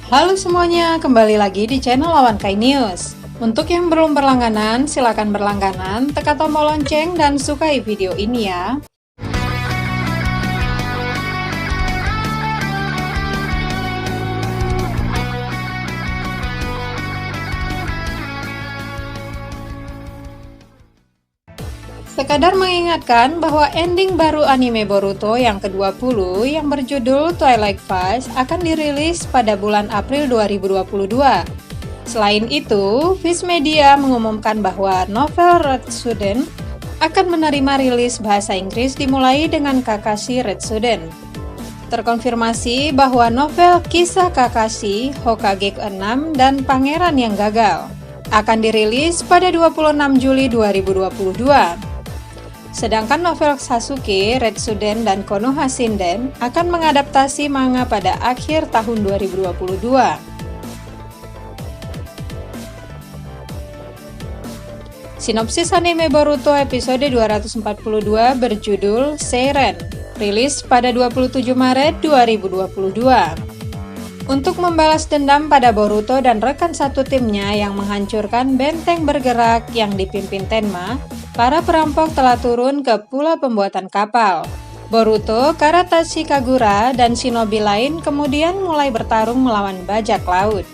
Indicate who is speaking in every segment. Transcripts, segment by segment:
Speaker 1: Halo semuanya, kembali lagi di channel Lawan Kai News. Untuk yang belum berlangganan, silakan berlangganan, tekan tombol lonceng dan sukai video ini ya. Sekadar mengingatkan bahwa ending baru anime Boruto yang ke-20 yang berjudul Twilight Force akan dirilis pada bulan April 2022. Selain itu, Viz Media mengumumkan bahwa novel Retsuden akan menerima rilis bahasa Inggris dimulai dengan Kakashi Retsuden. Terkonfirmasi bahwa novel kisah Kakashi, Hokage ke-6 dan Pangeran yang Gagal akan dirilis pada 26 Juli 2022. Sedangkan novel Sasuke, Retsuden, dan Konoha Shinden akan mengadaptasi manga pada akhir tahun 2022. Sinopsis anime Boruto episode 242 berjudul Seiren, rilis pada 27 Maret 2022. Untuk membalas dendam pada Boruto dan rekan satu timnya yang menghancurkan benteng bergerak yang dipimpin Tenma, para perampok telah turun ke pulau pembuatan kapal. Boruto, Karatashi Kagura, dan shinobi lain kemudian mulai bertarung melawan bajak laut.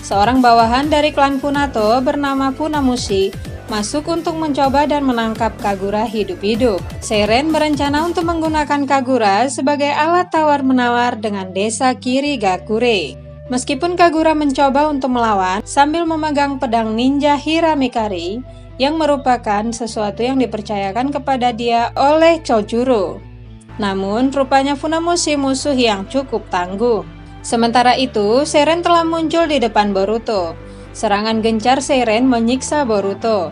Speaker 1: Seorang bawahan dari klan Funato bernama Funamushi masuk untuk mencoba dan menangkap Kagura hidup-hidup. Seiren berencana untuk menggunakan Kagura sebagai alat tawar-menawar dengan desa Kirigakure. Meskipun Kagura mencoba untuk melawan sambil memegang pedang ninja Hiramikari, yang merupakan sesuatu yang dipercayakan kepada dia oleh Chojuro. Namun, rupanya Funamushi musuh yang cukup tangguh. Sementara itu, Seiren telah muncul di depan Boruto. Serangan gencar Seiren menyiksa Boruto.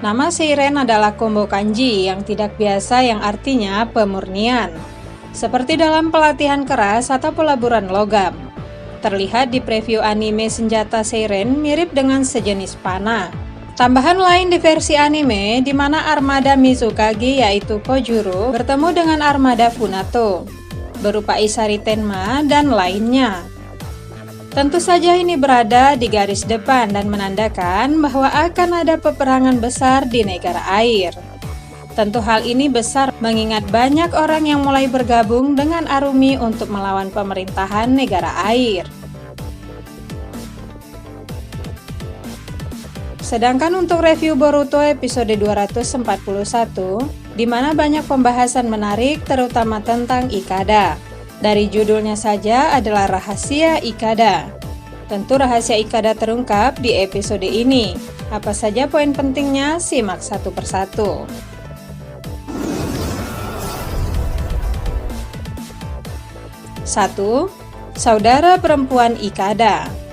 Speaker 1: Nama Seiren adalah combo kanji yang tidak biasa yang artinya pemurnian. Seperti dalam pelatihan keras atau pelaburan logam. Terlihat di preview anime senjata Seiren mirip dengan sejenis panah. Tambahan lain di versi anime di mana armada Mizukage yaitu Kojuro bertemu dengan armada Funato berupa Isari Tenma dan lainnya. Tentu saja ini berada di garis depan dan menandakan bahwa akan ada peperangan besar di negara air. Tentu hal ini besar mengingat banyak orang yang mulai bergabung dengan Arumi untuk melawan pemerintahan negara air. Sedangkan untuk review Boruto episode 241, di mana banyak pembahasan menarik terutama tentang Ikada. Dari judulnya saja adalah rahasia Ikada. Tentu rahasia Ikada terungkap di episode ini. Apa saja poin pentingnya? Simak satu persatu. Satu, saudara perempuan Ikada.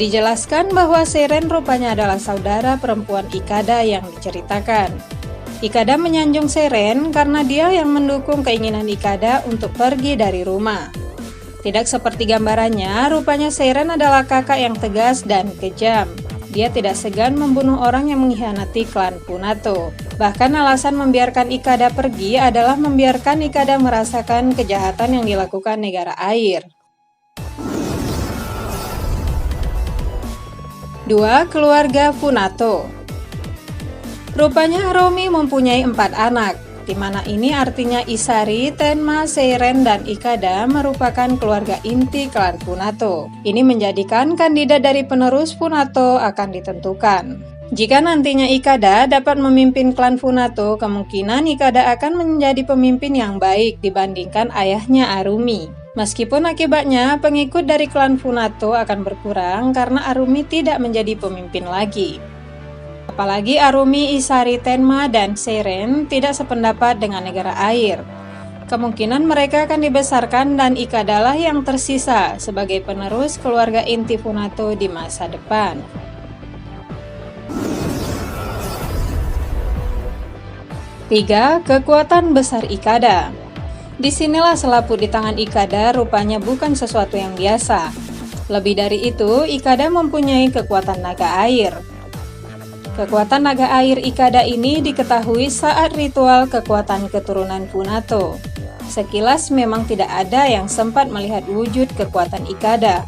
Speaker 1: Dijelaskan bahwa Seiren rupanya adalah saudara perempuan Ikada yang diceritakan. Ikada menyanjung Seiren karena dia yang mendukung keinginan Ikada untuk pergi dari rumah. Tidak seperti gambarannya, rupanya Seiren adalah kakak yang tegas dan kejam. Dia tidak segan membunuh orang yang mengkhianati klan Funato. Bahkan alasan membiarkan Ikada pergi adalah membiarkan Ikada merasakan kejahatan yang dilakukan negara air. 2. Keluarga Funato. Rupanya Arumi mempunyai 4 anak, di mana ini artinya Isari, Tenma, Seiren, dan Ikada merupakan keluarga inti klan Funato. Ini menjadikan kandidat dari penerus Funato akan ditentukan. Jika nantinya Ikada dapat memimpin klan Funato, kemungkinan Ikada akan menjadi pemimpin yang baik dibandingkan ayahnya Arumi. Meskipun akibatnya pengikut dari klan Funato akan berkurang karena Arumi tidak menjadi pemimpin lagi. Apalagi Arumi, Isari, Tenma, dan Seiren tidak sependapat dengan negara air. Kemungkinan mereka akan dibesarkan dan Ikada lah yang tersisa sebagai penerus keluarga inti Funato di masa depan. Tiga, kekuatan besar Ikada. Disinilah selaput di tangan Ikada rupanya bukan sesuatu yang biasa. Lebih dari itu, Ikada mempunyai kekuatan naga air. Kekuatan naga air Ikada ini diketahui saat ritual kekuatan keturunan Funato. Sekilas memang tidak ada yang sempat melihat wujud kekuatan Ikada.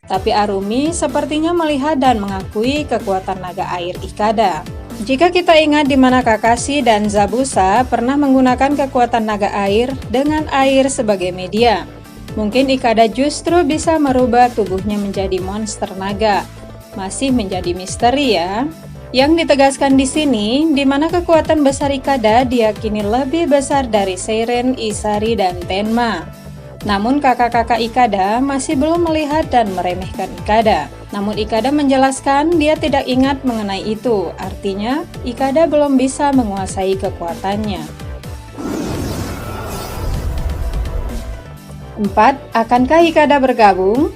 Speaker 1: Tapi Arumi sepertinya melihat dan mengakui kekuatan naga air Ikada. Jika kita ingat di mana Kakashi dan Zabuza pernah menggunakan kekuatan naga air dengan air sebagai media, mungkin Ikada justru bisa merubah tubuhnya menjadi monster naga. Masih menjadi misteri ya. Yang ditegaskan di sini, di mana kekuatan besar Ikada diyakini lebih besar dari Seiren, Isari, dan Tenma. Namun kakak-kakak Ikada masih belum melihat dan meremehkan Ikada. Namun Ikada menjelaskan dia tidak ingat mengenai itu, artinya Ikada belum bisa menguasai kekuatannya. 4. Akankah Ikada bergabung?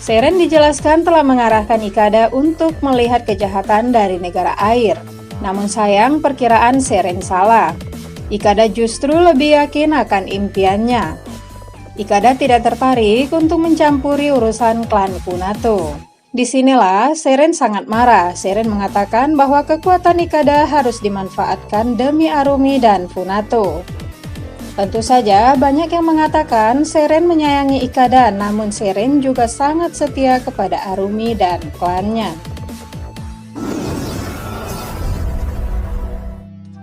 Speaker 1: Seiren dijelaskan telah mengarahkan Ikada untuk melihat kejahatan dari negara air. Namun sayang perkiraan Seiren salah. Ikada justru lebih yakin akan impiannya. Ikada tidak tertarik untuk mencampuri urusan klan Funato. Disinilah Seiren sangat marah. Seiren mengatakan bahwa kekuatan Ikada harus dimanfaatkan demi Arumi dan Funato. Tentu saja banyak yang mengatakan Seiren menyayangi Ikada, namun Seiren juga sangat setia kepada Arumi dan klannya.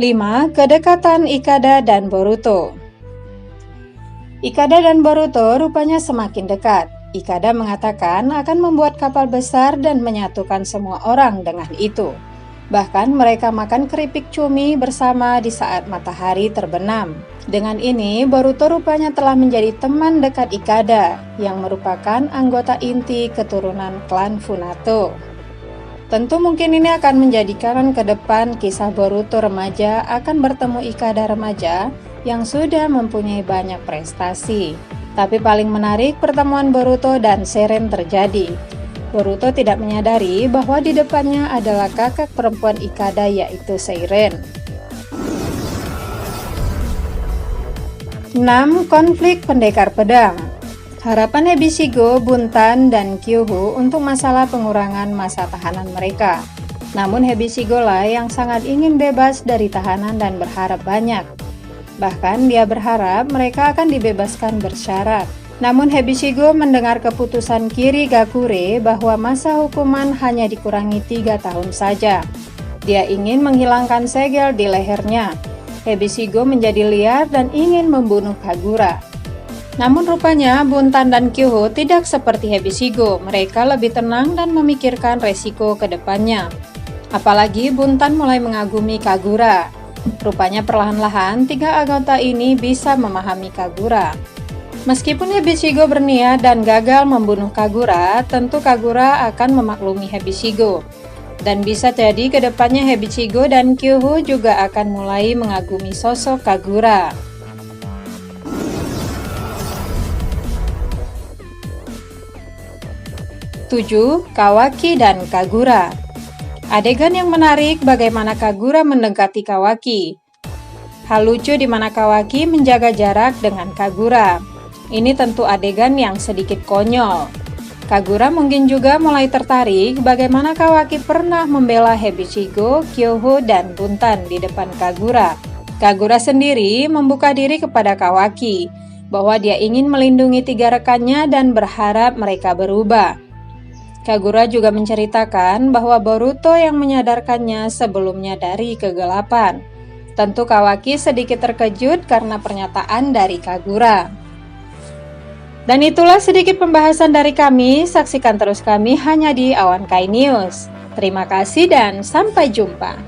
Speaker 1: 5. Kedekatan Ikada dan Boruto. Ikada dan Boruto rupanya semakin dekat. Ikada mengatakan akan membuat kapal besar dan menyatukan semua orang dengan itu. Bahkan mereka makan keripik cumi bersama di saat matahari terbenam. Dengan ini, Boruto rupanya telah menjadi teman dekat Ikada, yang merupakan anggota inti keturunan klan Funato. Tentu mungkin ini akan menjadikan ke depan kisah Boruto remaja akan bertemu Ikada remaja yang sudah mempunyai banyak prestasi. Tapi paling menarik pertemuan Boruto dan Seiren terjadi. Boruto tidak menyadari bahwa di depannya adalah kakak perempuan Ikada yaitu Seiren. 6. Konflik pendekar pedang. Harapan Hebishigo, Buntan, dan Kyuhu untuk masalah pengurangan masa tahanan mereka. Namun Hebishigo lah yang sangat ingin bebas dari tahanan dan berharap banyak. Bahkan dia berharap mereka akan dibebaskan bersyarat. Namun Hebishigo mendengar keputusan Kirigakure bahwa masa hukuman hanya dikurangi 3 tahun saja. Dia ingin menghilangkan segel di lehernya. Hebishigo menjadi liar dan ingin membunuh Kagura. Namun rupanya Buntan dan Kyuhu tidak seperti Hebishigo. Mereka lebih tenang dan memikirkan resiko ke depannya. Apalagi Buntan mulai mengagumi Kagura. Rupanya perlahan-lahan 3 anggota ini bisa memahami Kagura. Meskipun Hebishigo berniat dan gagal membunuh Kagura, tentu Kagura akan memaklumi Hebishigo. Dan bisa jadi ke depannya Hebishigo dan Kyuhu juga akan mulai mengagumi sosok Kagura. Tujuh, Kawaki dan Kagura. Adegan yang menarik bagaimana Kagura mendekati Kawaki. Hal lucu di mana Kawaki menjaga jarak dengan Kagura. Ini tentu adegan yang sedikit konyol. Kagura mungkin juga mulai tertarik bagaimana Kawaki pernah membela Hebishigo, Kyuhu, dan Buntan di depan Kagura. Kagura sendiri membuka diri kepada Kawaki bahwa dia ingin melindungi 3 rekannya dan berharap mereka berubah. Kagura juga menceritakan bahwa Boruto yang menyadarkannya sebelumnya dari kegelapan. Tentu Kawaki sedikit terkejut karena pernyataan dari Kagura. Dan itulah sedikit pembahasan dari kami. Saksikan terus kami hanya di Awan Kai News. Terima kasih dan sampai jumpa.